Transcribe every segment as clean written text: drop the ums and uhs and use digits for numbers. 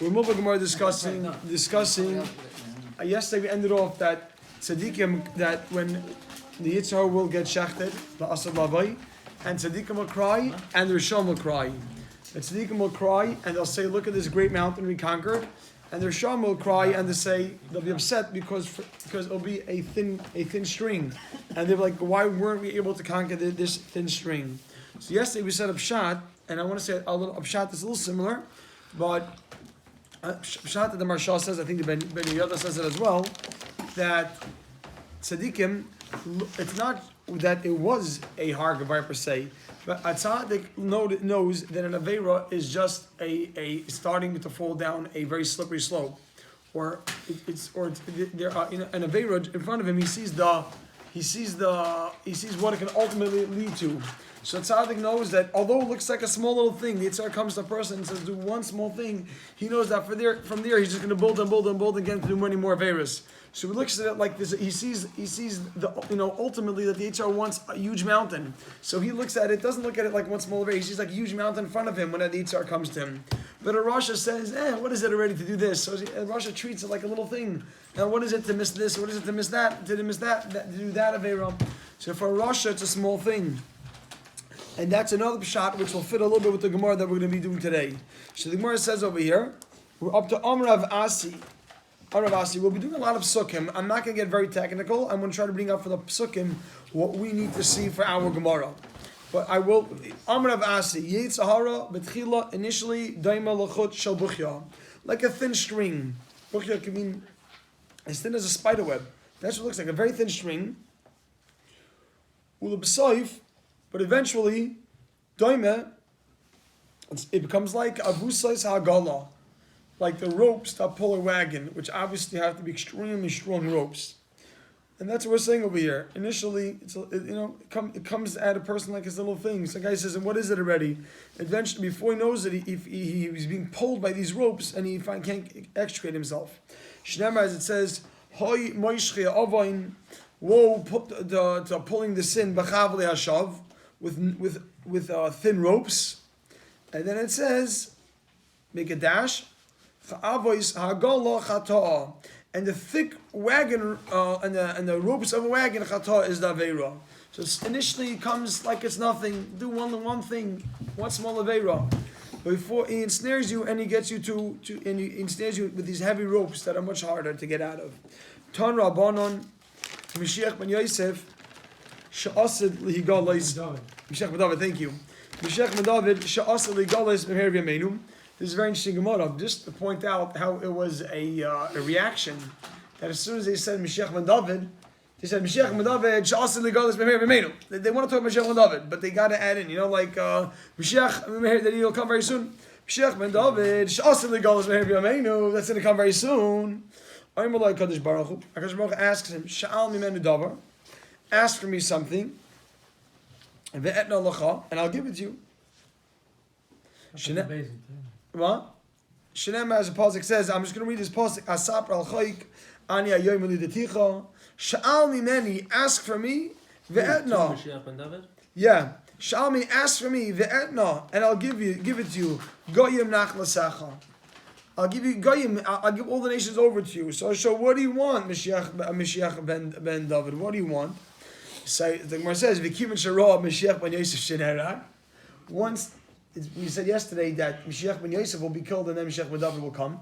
We're moving more discussing. Yesterday we ended off that tzaddikim, that when the Yitzhar will get shechted, the asad lavai, and tzaddikim will cry, and the Rishon will cry. The tzaddikim will cry, and they'll say, "Look at this great mountain we conquered." And the Rishon will cry, and they'll be upset because it'll be a thin string, and they're like, "Why weren't we able to conquer this thin string?" So yesterday we said Pshat, and I want to say a little Pshat is a little similar, but Pshat that the Marsha says, I think the Ben Yehuda says it as well, that tzaddikim, it's not that it was a har gavar per se, but a tzaddik knows that an avera is just a starting to fall down a very slippery slope, or there are an avera in front of him. He sees what it can ultimately lead to. So tzaddik knows that although it looks like a small little thing, the Yitzhar comes to a person and says, do one small thing, he knows that from there he's just going to build again to do many more averas. So he looks at it like this, he sees ultimately that the Yitzhar wants a huge mountain. So he looks at it, doesn't look at it like one small avera, he sees like a huge mountain in front of him when the Yitzhar comes to him. But a Rasha says, what is it already to do this? So a Rasha treats it like a little thing. Now what is it to miss this? What is it to miss that? To miss that to do that avera? So for a Rasha it's a small thing. And that's another pshat which will fit a little bit with the Gemara that we're going to be doing today. So the Gemara says over here, we're up to Amrav Asi. Amrav Asi, we'll be doing a lot of psukim. I'm not going to get very technical. I'm going to try to bring up for the psukim what we need to see for our Gemara. But I will, Amrav Asi, Yetzahara, Betchila, initially, Daima Lachot Shal Buchya. Like a thin string. Buchya can mean as thin as a spider web. That's what it looks like, a very thin string. Ula B'Soif, but eventually, doime, it becomes like avusais hagala, like the ropes that pull a wagon, which obviously have to be extremely strong ropes. And that's what we're saying over here. Initially, it comes at a person like his little things. The guy says, "And what is it already?" Eventually, before he knows it, he's being pulled by these ropes, and he can't extricate himself. Shnemar, as it says, "Hoy moishchei avain." Woe, the pulling the sin b'chavli hashav. With thin ropes, and then it says, make a dash, and the thick wagon and the ropes of a wagon chata is the avera. So initially it comes like it's nothing. Do one thing, one small avera, before he ensnares you and he gets you and he ensnares you with these heavy ropes that are much harder to get out of. Ton Rabbanon, Mashiach ben Yosef. Sha'asid lihigalis. Mishach Medavid, thank you. Mishach Medavid, Sha'asid lihigalis b'her v'yameinu. This is a very interesting Gemara, just to point out how it was a reaction. That as soon as they said Mishach Medavid, they said Mishach Medavid, Sha'asid lihigalis b'her v'yameinu. They want to talk Mishach Medavid, but they got to add in, like Mishach, that he'll come very soon. Mishach Medavid, Sha'asid lihigalis b'her v'yameinu. That's going to come very soon. HaKadosh Baruch Hu asks him, Sha'al mimenu davar. Ask for me something, and I'll give it to you. What? Shinem, as the pasuk says, I'm just going to read this pasuk. Asap al chayik ani ayoyim lidaticha. Sha'al mimeni, ask for me, ve'etna. Yeah, sha'al me, ask for me, ve'etna, and I'll give it to you. Goyim nach lasacha. I'll give you goyim. I'll give all the nations over to you. So what do you want, Mashiach ben David? What do you want? So the Gemara says, "V'kivan shara Mashiach ben Yosef shenera." Once we said yesterday that Mashiach ben Yosef will be killed and then Mashiach ben David will come.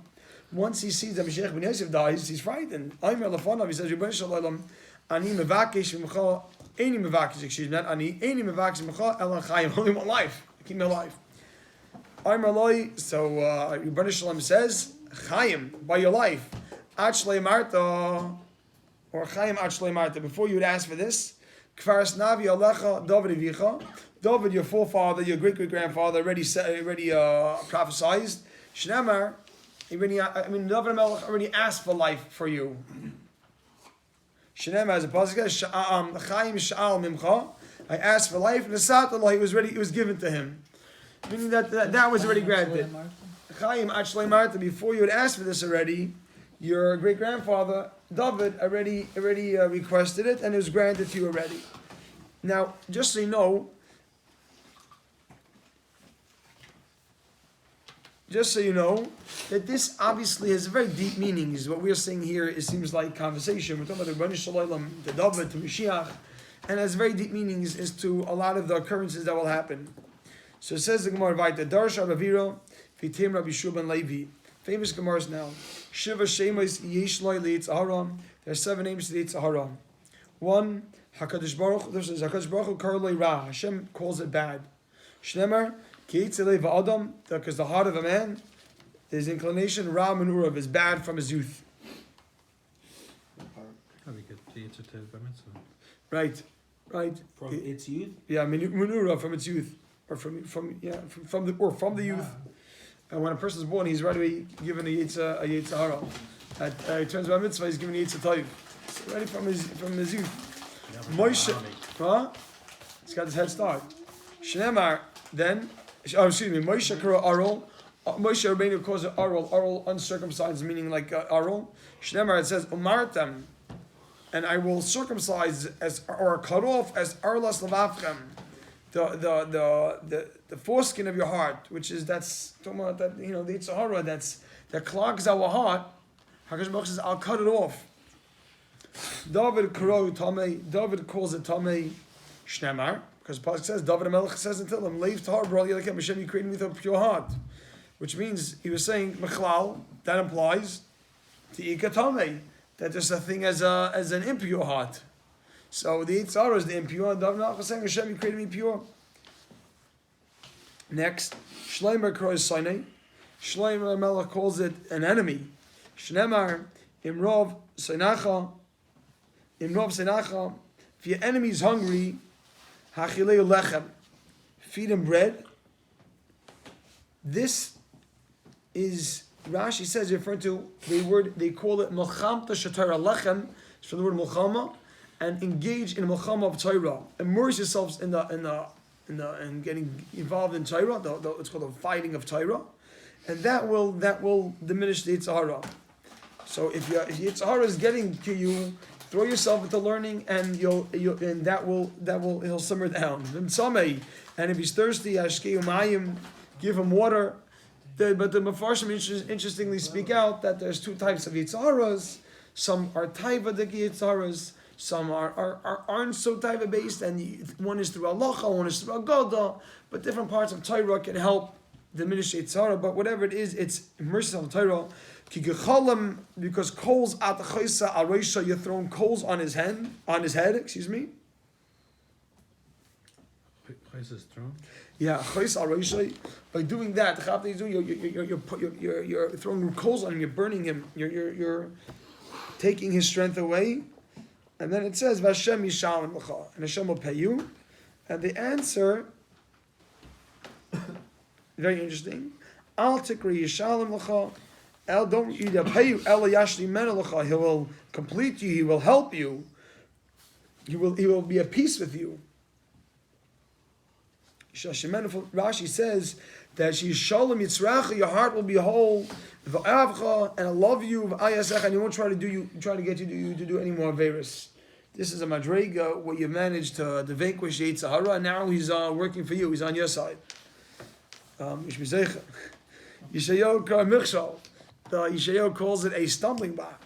Once he sees that Mashiach ben Yosef dies, he's frightened. Aimer lefanav, he says, "Rebbeinu shalom, ani mevakesh v'mecha, any mevakesh, excuse me, not ani, any mevakesh v'mecha elan chayim." Only one life, keep me alive. Aimer loy. So Rebbeinu shalom says, "Chayim, by your life, achlei marta, or chayim achlei marta." Before you would ask for this. Kfaras Navi Alecha David Avicha. David, your forefather, your great grandfather, already prophesied. Shnemar, David Melech already asked for life for you. Shnemar, as a pasuk says, Chaim Sha'al Mimcha. I asked for life, and the Sat it was given to him. Meaning that was already granted. Chaim Achlei Marta. Before you had asked for this already, your great grandfather David already requested it, and it was granted to you already. Now, just so you know, just so you know, that this obviously has very deep meanings. What we're saying here, it seems like conversation. We're talking about the Rebbeinu Shalom, the David, to Mashiach, and has very deep meanings as to a lot of the occurrences that will happen. So it says the Gemara, Vaita Darsh Aviro, Vitim Rabbi Shuban Levi. Famous Gemaras now. Shiva Shemas Yesh Loi Li'Yitzhara. There are 7 names to the Yitzhara. 1, HaKadosh Baruch Hu. This is HaKadosh Baruch Hu Kar Loi Ra. Hashem calls it bad. Shnemar Ki Yitzhar Va'adam. Because the heart of a man, his inclination, Ra Menurav, is bad from his youth. Right. From its youth? Yeah, Menurav from its youth. Or from the youth. And when a person is born, he's right away given a Yitzhara. It turns out mitzvah, he's given a Yitzhara. So ready from his youth. Moshe, he's got his head start. Shnemar, then, Moshe Kara Arol. Moshe Rabbeinu calls it Arol, uncircumcised, meaning like Arol. Shnemar, it says, Umartam, and I will circumcise or cut off as Arlas Lavavchem. The foreskin of your heart, which is talking about that, the Yitzhara that clogs our heart. HaKadosh Baruch Hu says, I'll cut it off. David calls it Tamei Shnemar, because the Pasuk says, David HaMelech says until him, Leiv Tahar B'Ral Yelekem Hashem, you created me with a pure heart. Which means, he was saying, Mechlal, that implies, Ti'ika Tamei, that there's a thing as an impure heart. So the Yitzhara is the impure, and David HaMelech was saying, Hashem, you created me pure. Next, Shleimer Krois Sinai. Shleimer HaMelech calls it an enemy. Shnemar, Imrov Seinacha. If your enemy is hungry, Hachileu Lechem, feed him bread. This is, Rashi says, referring to the word, they call it Melchamta Shatara Lechem, it's from the word Melchama, and engage in Melchama of Torah. Immerse yourselves in getting involved in Torah, it's called the fighting of Torah, and that will diminish the Yitzhara. So if Yitzhara is getting to you, throw yourself into learning, and he'll simmer down. And if he's thirsty, Ashkei Umayim, give him water. But the Mefarshim interestingly speak out that there's 2 types of Yitzharas. Some are Taivadik Yitzharas, some aren't so Taiva based, and one is through Halacha, one is through Agoda, but different parts of Torah can help diminish Yitzhara. But whatever it is, it's immersive of Torah. Because coals at the chaysa areisha, you're throwing coals on his head. Excuse me. Chaysa thrown. Yeah, chaysa areisha. By doing that, you're throwing coals on him. You're burning him. You're taking his strength away. And then it says Vashem Yishalem L'cha, and Hashem will pay you. And the answer, very interesting. Al Tikri Yishalem L'cha. El don't pay you. El Yashli Menelacha. He will complete you. He will help you. He will be at peace with you. Rashi says that she Shalom Yitzracha. Your heart will be whole. V'avcha, and I love you. V'ayasech, and he won't try to get you to do any more virus. This is a madrega where you managed to vanquish Yitzhara. And now he's working for you. He's on your side. Yishayahu Kar Michshal. Yishayahu calls it a stumbling block.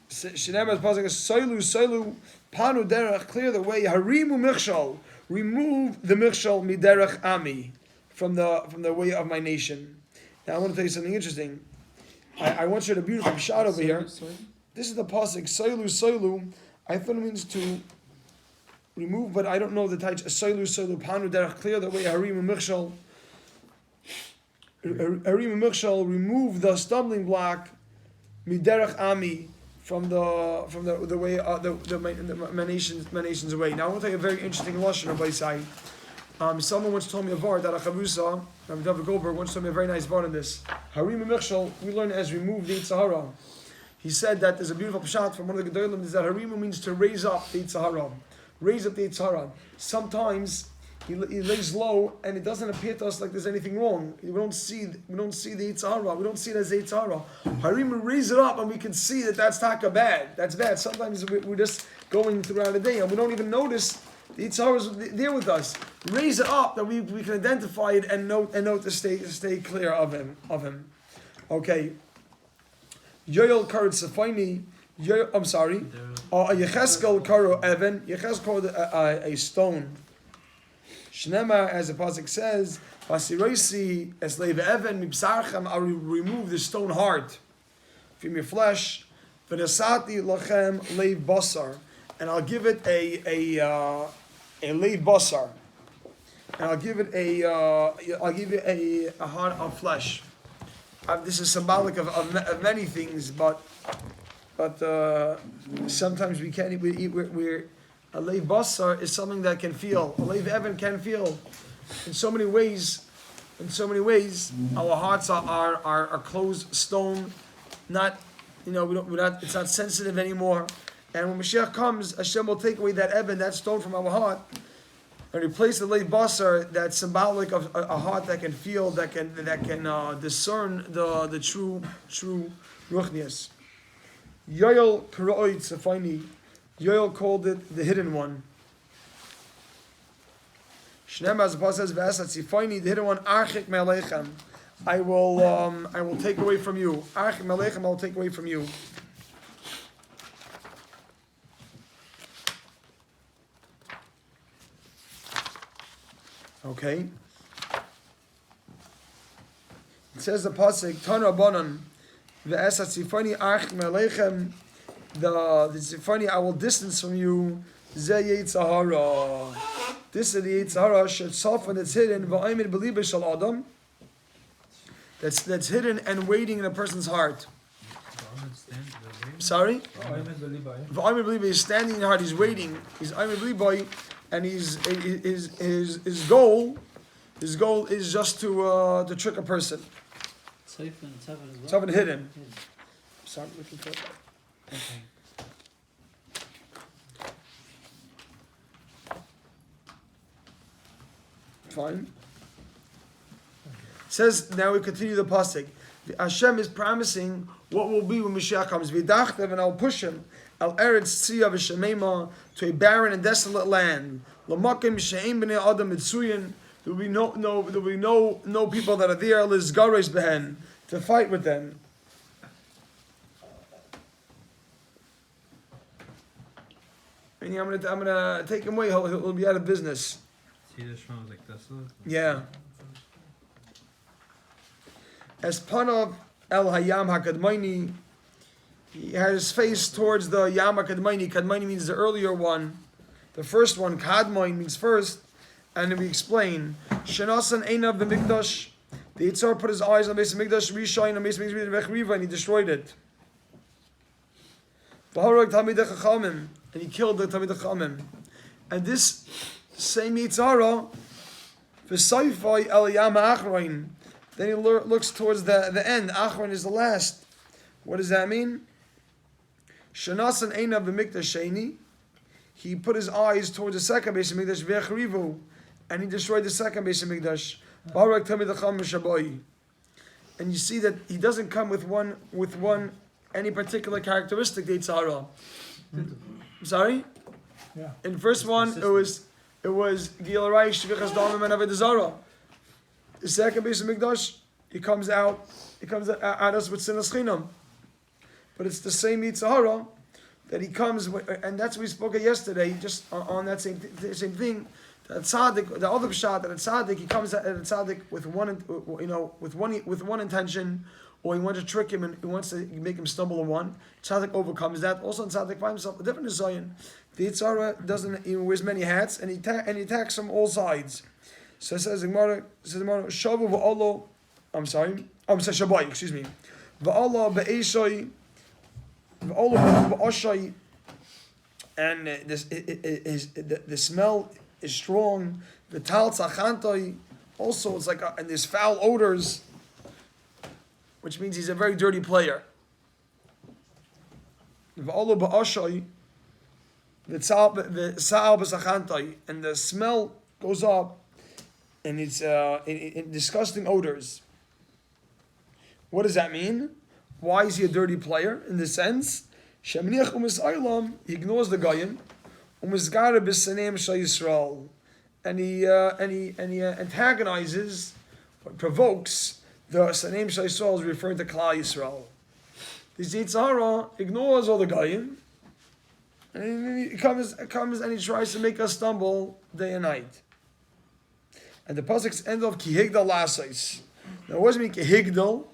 Shneimar is posing a soilu panu derech, clear the way. Harimu michshal, remove the michshal miderech ami, from the way of my nation. Now I want to tell you something interesting. I want you to beautiful shot over here. This is the pasuk soilu. I thought it means to remove, but I don't know the types. Soilu panu derech, clear the way. Harimu michshal. Remove the stumbling block, miderech ami, from the way my nation's way. Now I want to tell you a very interesting lashon by side. Someone once told me a var that a chavusa, David Goldberg once told me a very nice var on this. Harim michshal, we learn as remove the Yitzhara. He said that there's a beautiful pshat from one of the gedolim is that Harimu means to raise up the Yitzhara, Sometimes he lays low, and it doesn't appear to us like there's anything wrong. We don't see the Yitzhara. We don't see it as Yitzhara. Harim, raise it up, and we can see that that's taka bad. That's bad. Sometimes we're just going throughout the day, and we don't even notice The Yitzhara is there with us. Raise it up that we can identify it and note to stay clear of him. Okay. Yoel Karat Safaini. I'm sorry. Yecheskel Karo Evan. Yecheskel a stone. Shnema, as the pasuk says, Vasiroisi Esleiv Evan Mibsarchem. I will remove the stone heart from your flesh. V'nasati lachem leiv basar, and I'll give it a leiv basar, and I'll give it a heart of flesh. This is symbolic of many things, but sometimes we can't. We're a leiv basar is something that can feel. A leiv evan can feel. In so many ways, our hearts are closed stone, not. It's not sensitive anymore. And when Mashiach comes, Hashem will take away that Eben, that stone from our heart, and replace the leiv basar, that's symbolic of a heart that can feel, that can discern the true ruchnius. Yoel Karoi Tzafaini. Yoel called it the hidden one. Shnem, as the Pasuk says, V'esat Tzifaini, the hidden one, Archik Me'alechem. I will take away from you. Archim Aleichem, I will take away from you. Okay. It says the pasuk Tana Banan ve'esat Tzifani Archim Aleichem. The Tzifani I will distance from you. Ze Yitzhara. This is the Yitzhara shetzafan that's hidden. Va'ayimid b'liba shel Adam. That's hidden and waiting in a person's heart. Sorry? V'ayimid b'liba is standing in the heart. He's waiting. He's ayimid b'liba, and his goal is just to trick a person. Tzafan hidden. Sorry, looking for that. Okay. Fine. It says, now we continue the pasuk. Hashem is promising what will be when Mashiach comes. V'dachtev, and I'll push him. Al eretz tzia v'shemema, to a barren and desolate land. L'makim she'ein b'nei adam mitzuyin. There will be no people that are there. Lizgares behen, to fight with them. And I'm gonna take him away. He'll be out of business. See, this one was like desolate. Yeah. As Panav El Hayam Hakadmaini, he had his face towards the Yam Hakadmaini. Kadmaini means the earlier one. The first one, Kadmain, means first. And then we explain, Shenasan Einav the Mikdash. The Yitzhar put his eyes on the base of Mikdash, Rishayin on the base of Mikdash, and he destroyed it. V'harag Talmidei Chachamim, and he killed the Talmidei Chachamim. And this same Yitzhara, V'sayfai El Yam Achroin. Then he looks towards the end. Achron is the last. What does that mean? Shanasan Einav b'mikdash sheni. He put his eyes towards the second base of Mikdash, V'echrivu, and he destroyed the second base of Mikdash. Barak Talmidei Chachamim Shabai. And you see that he doesn't come with one any particular characteristic. The Yitzhara. Sorry. Yeah. In the first one, it was Gil Raish Shvichas Damim and Avodah Zarah. The second base of Mikdash, he comes at us with Sinas Chinam. But it's the same Yitzhara that he comes with, and that's what we spoke of yesterday, just on that same thing. That tzaddik, the other pshat, that a tzaddik, he comes at a tzaddik with one intention, or he wants to trick him and he wants to make him stumble on one. Tzaddik overcomes that. Also, tzaddik finds himself a different Zion. The Yitzhara he wears many hats, and he attacks from all sides. So it says Gemara, Shavu v'Allah. I'm sorry. Shabai. Excuse me. V'Allah be'eshay, v'Allah b'ashay, and the smell is strong. V'tal tzachantoi. Also, it's like and there's foul odors, which means he's a very dirty player. V'Allah b'ashay, v'tzal b'sachantoi, and the smell goes up. And it's in disgusting odors. What does that mean? Why is he a dirty player? In the sense, he ignores the Goyim. Umizgara b'saneim shal Yisrael, and he antagonizes, or provokes the saneim shal Yisrael, is referring to Klal Yisrael. The Yitzhara ignores all the Goyim, and he comes and he tries to make us stumble day and night. And the pasuk's end of ki higdal lasais. Now, what does it mean ki higdal?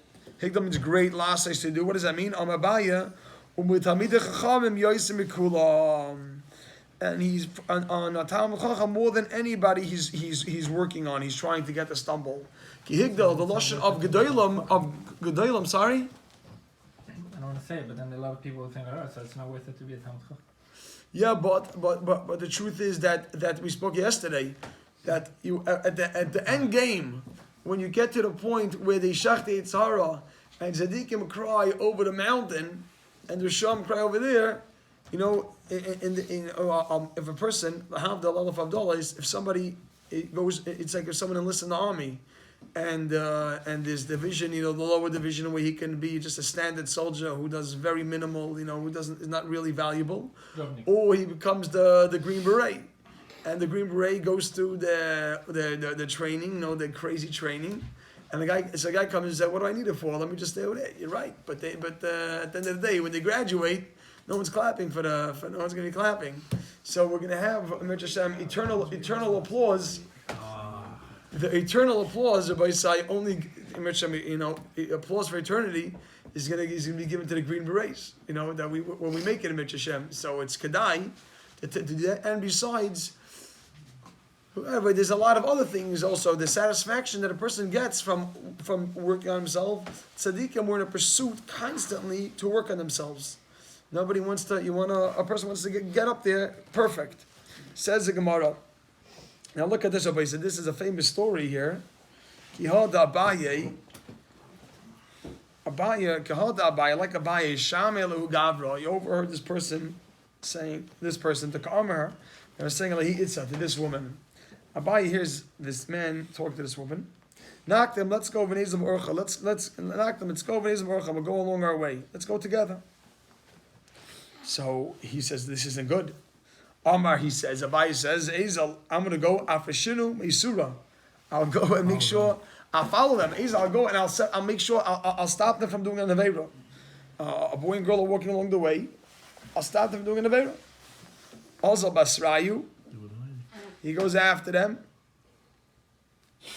Higdal means great lasais to do. What does that mean? Amabaya u'mitamidei chachamim yosim mikulam. And he's on a Talmud Chacham more than anybody. He's working on. He's trying to get the stumble. Ki higdal, the lashon of gedolim. Sorry. I don't want to say it, but then a lot of people will think, oh, so it's not worth it to be a Talmud Chacham. Yeah, but the truth is that we spoke yesterday, that you at the end game, when you get to the point where they shach the Yitzhara and Tzaddikim cry over the mountain and the Sham cry over there, you know, if a person have the lot of $5, if somebody it's like if someone enlists in the army, and there's division, you know, the lower division where he can be just a standard soldier who does very minimal, you know, who is not really valuable, or he becomes the Green Beret, and the Green Beret goes through the training, you know, the crazy training, and the guy comes and says, "What do I need it for? Let me just stay over there." You're right, but at the end of the day, when they graduate, no one's clapping for no one's going to be clapping. So we're going to have eternal applause. The eternal applause of Isai only, you know, applause for eternity is going to be given to the Green Berets. You know, that when we make it in Hashem. So it's Kedai to do that. And besides, however, there's a lot of other things also. The satisfaction that a person gets from working on himself. Tzaddikim were in a pursuit constantly to work on themselves. Nobody wants to. A person wants to get up there perfect. Says the Gemara. Now look at this, Rabbi said. This is a famous story here. Kihada Abaye, like Abaye, Sham Elu Gavra. You overheard this person to calm her. They were saying to this woman. Abaye hears this man talk to this woman. Knock them. Let's go v'nezim orcha. Let's knock them. Let's go v'nezim orcha. We'll go along our way. Let's go together. So he says, this isn't good. Amar, he says, Abaye says, Ezel, I'm going to go afashinu meisura. I'll go and make sure, I'll follow them. Ezel, I'll go and I'll make sure, I'll stop them from doing an Aveira. A boy and girl are walking along the way. I'll stop them from doing an Aveira. Also, Basrayu, he goes after them.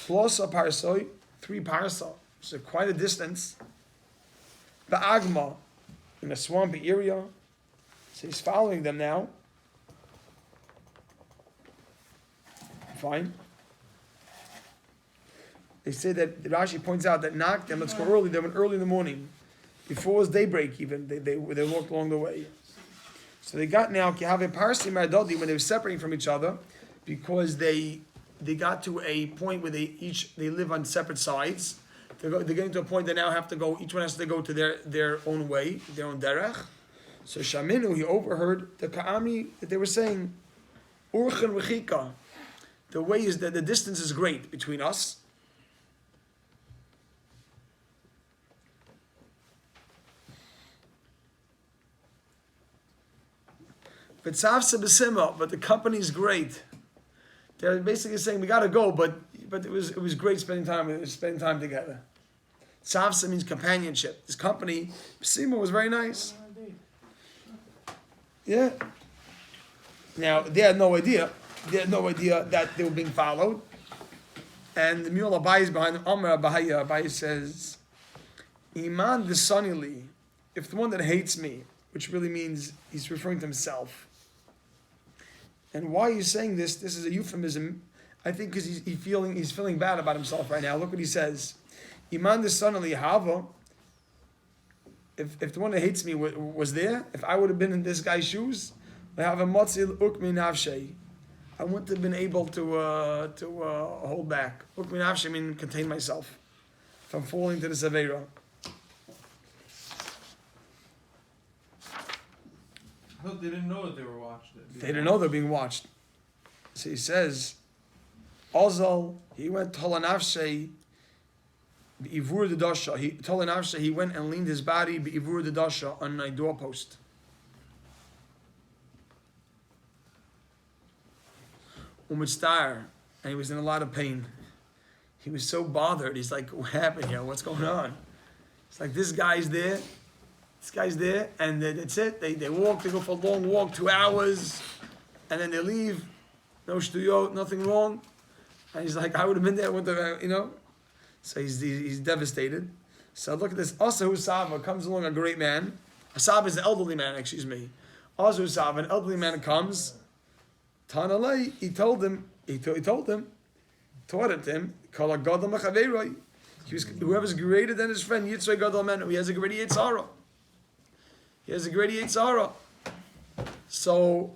Plus a parsoi, 3 parsa. So quite a distance. Ba'agma, in a swampy area. So he's following them now. Fine. They say that Rashi points out that knocked them. Let's go early. They went early in the morning, before it was daybreak. Even they walked along the way. So they got now Kihave Parsi Mardodi when they were separating from each other, because they got to a point where they live on separate sides. They're getting to a point they now have to go. Each one has to go to their own way, their own derech. So Shaminu, he overheard the Ka'ami that they were saying, Urchen Rechika. The way is that the distance is great between us. But the company is great. They're basically saying we gotta go, but it was great spending time together. Tzavsa means companionship. This company, Sima, was very nice. Yeah. Now they had no idea. They had no idea that they were being followed. And the mule Abaye is behind them. Amar Abaye says, Iman desanili, if the one that hates me, which really means he's referring to himself. And why he's saying this? This is a euphemism. I think because he's feeling bad about himself right now. Look what he says. Iman desanili hava. If the one that hates me was there, if I would have been in this guy's shoes, I wouldn't have been able to hold back. Ukmi nafshe mean contain myself from falling to the Aveira. I thought they didn't know that they were watched. They didn't know they're being watched. So he says, Ozal, he went Tolanafshe, Ivur the Dasha. He went and leaned his body Ivur the Dasha on a doorpost. umitztar, and he was in a lot of pain. He was so bothered. He's like, what happened here? What's going on? It's like, this guy's there, and that's it. They walk, they go for a long walk, 2 hours, and then they leave. No shtuyot, nothing wrong. And he's like, I would have been there with the, So he's devastated. So look at this. Asa Husava comes along, a great man. Asab is an elderly man, excuse me. Asa Husava, an elderly man comes. Tanalei, he told him, taught it to him, Kala Gadol Mechaveiroi. Whoever's greater than his friend, Yitzray Gadol Menu, he has a great Yitzhara. So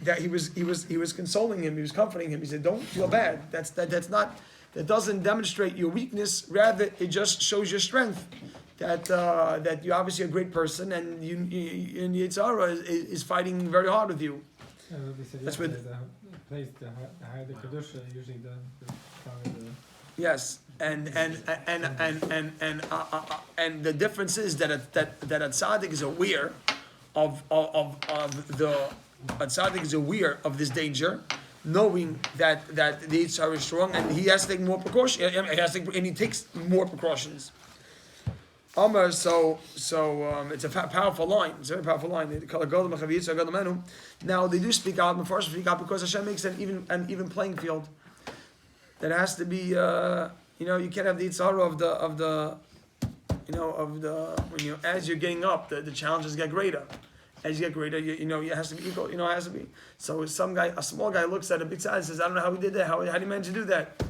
that he was consoling him, he was comforting him. He said, "Don't feel bad. That doesn't demonstrate your weakness. Rather, it just shows your strength. That you're obviously a great person, and Yitzhara is fighting very hard with you." That's where the place, the higher the kedusha, usually the stronger the. Yes, and the difference is that a tzaddik is aware of this danger, knowing that the Yitzhar is strong, and he has to take more precaution. And he takes more precautions. Amar, so it's a powerful line. It's a very powerful line. Now they do speak out, because Hashem makes an even playing field. That has to be, you can't have the Yitzhara when as you're getting up, the challenges get greater. As you get greater, it has to be equal. It has to be. So a small guy looks at a big tzaddik and says, I don't know how he did that. How did he manage to do that?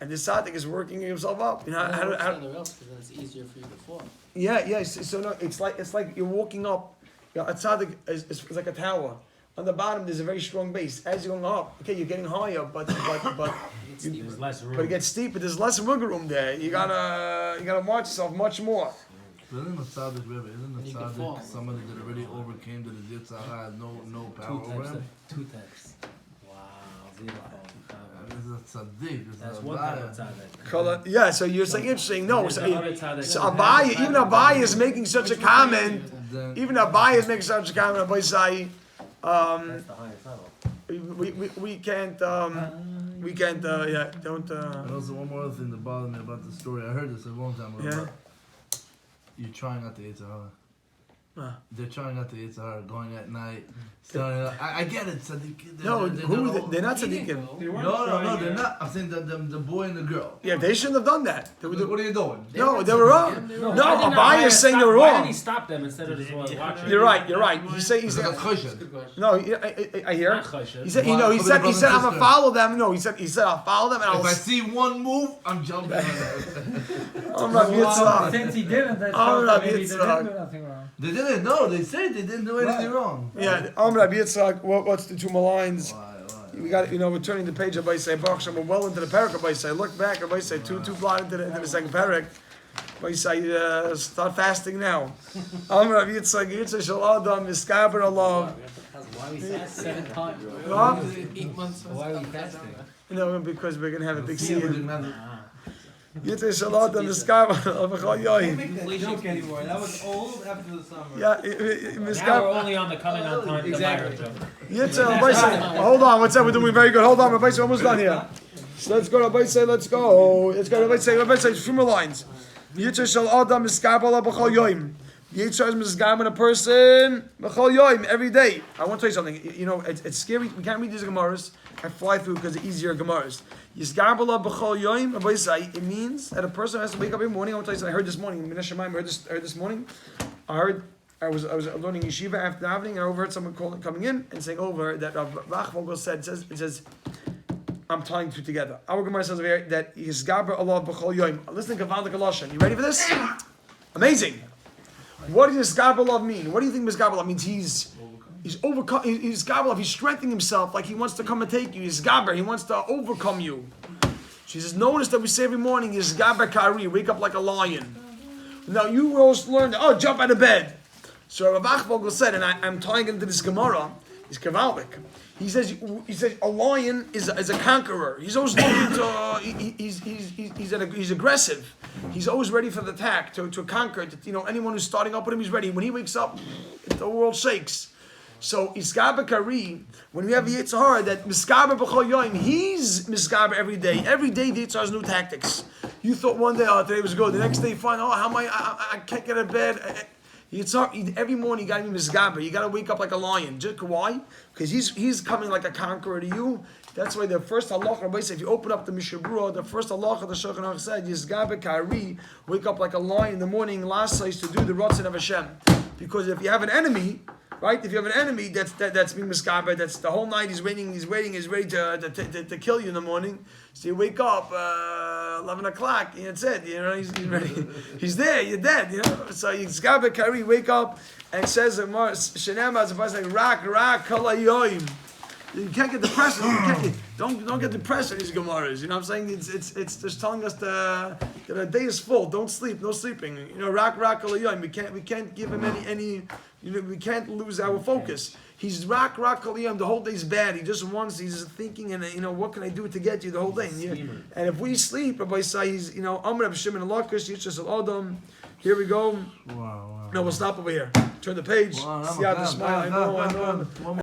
And this tzaddik is working himself up. How else, because then it's easier for you to fall. Yeah. So no, it's like you're walking up. A tzaddik is like a tower. On the bottom, there's a very strong base. As you're going up, okay, you're getting higher, but There's less room. But it gets steeper. There's less wiggle room there. You gotta march yourself much more. Isn't a tzaddik somebody that already overcame the Yitzhara, had no power over him? Two types. Wow, beautiful. This is a tzaddik. That's one type of tzaddik. Yeah, so you're saying interesting. No, so Abaye, even Abaye is making such a comment. Even Abaye is making such a comment. Abaye say, That's the highest level. we can't. Don't. And also one more other thing that bothered me about the story. I heard this a long time ago. Yeah. You're trying not to Yitzhara. Ah. They're trying not to Yitzhara, going at night. I get it. Tzaddik, They're not tzaddikim. No, they're not. I'm saying the boy and the girl. Yeah, they shouldn't have done that. What are you doing? No, they were wrong. No, Abaye is saying they were Why did wrong. he stop them instead of just watching? You're right. He said. No, I hear. Not choshev. He said. He said. I'm gonna follow them. No, he said. I'll follow them. And If I see one move, I'm jumping on it. Since he didn't, that Oh, shows Rabbi that maybe they Yitzhak. didn't do nothing wrong. They didn't. No, they said they didn't do anything wrong. Yeah, Rabbi Yitzhak. What's the 2 more lines? Why? We got, we're turning the page. Rabbi say, Baruch Shem, we're well into the parak. Rabbi say, look back. Rabbi say, two blind into the second parak. Rabbi say, start fasting now. Rabbi Yitzhak, Yitzhak shel Adam miskaber Allah. Why we fast 7 times? 8 months. Why are we fasting? Because we're gonna have a big We scene. didn't have it. Yitzhak shel Adam miskaber Allah. Can't make that joke anymore. That was old after the summer. Yeah, Now we're miskaber. only on the coming on time. Exactly. Yitzhak, Rabbi say, hold on. What's up? We're doing very good. Hold on, Rabbi say, almost done here. So let's go. Rabbi say, let's go. Rabbi say, 2 more lines. Yitzhak shel Adam miskaber Allah b'chol yoyim. Yitzhak is misgam on a person b'chol yoyim every day. I want to tell you something. It's scary. We can't read these Gemaras. I fly through because they're easier Gemaras. Yisgam Allah b'chol yoyim. Rabbi say, it means that a person has to wake up every morning. I want to tell you something. I heard this morning. I heard this morning. I was learning yeshiva after davening, and I overheard someone coming in and saying over that Rach Vogel said. It says, I'm tying two together. Our Gemara says over here that Yisgaber Allah b'chol yoyim. Listen to Gavaldik Galoshan. You ready for this? Amazing. What does Yisgaber Allah mean? What do you think Yisgaber Allah means? He's overcome. He's Gaber. He's strengthening himself like he wants to come and take you. He's Gaber. He wants to overcome you. She says, notice that we say every morning, Yisgaber Kari. Wake up like a lion. Now you also learned. Jump out of bed. So Rav Achvogel said, and I'm tying into this Gemara. He's Kavaldik. He says a lion is a conqueror. He's always looking to. He's aggressive. He's always ready for the attack to conquer. Anyone who's starting up with him, he's ready. When he wakes up, the world shakes. So Iskaber Kari, when we have the Yitzhar, that Miskaber B'chol Yoim, he's Miskaber every day. Every day the Yitzhar has new tactics. You thought one day, oh, today was good. The next day, fine. Oh, how am I can't get out of bed. Yitzhar, every morning you got to be Miskaber. You got to wake up like a lion. Just why? Because he's coming like a conqueror to you. That's why the first halacha, Rabbi said, if you open up the Mishabura, the first halacha the Shulchan Aruch said, Yizgabe Kari, wake up like a lion in the morning, last place to do the Ratzon of Hashem. Because if you have an enemy, right? If you have an enemy that's being miskaber, that's the whole night he's ready to kill you in the morning. So you wake up 11 o'clock, and that's it. You know, he's ready. He's there. You're dead. You know. So you miskaber Kari, wake up, and says Shenem as like rak kala yoim. You can't get depressed. Don't get depressed in these gemaras. You know what I'm saying? It's just telling us that a day is full. Don't sleep. No sleeping. You know, rak kalayoyim. We can't give him any. You know, we can't lose our focus. He's rak kalayoyim. The whole day's bad. He's just thinking, and you know, what can I do to get you the whole day? And if we sleep, Rabbi say he's Amr Reb Shimon Lakish Yitzchas Al Adam. Here we go. Wow. No, we'll stop over here. Turn the page. Wow, See how the smile. I know.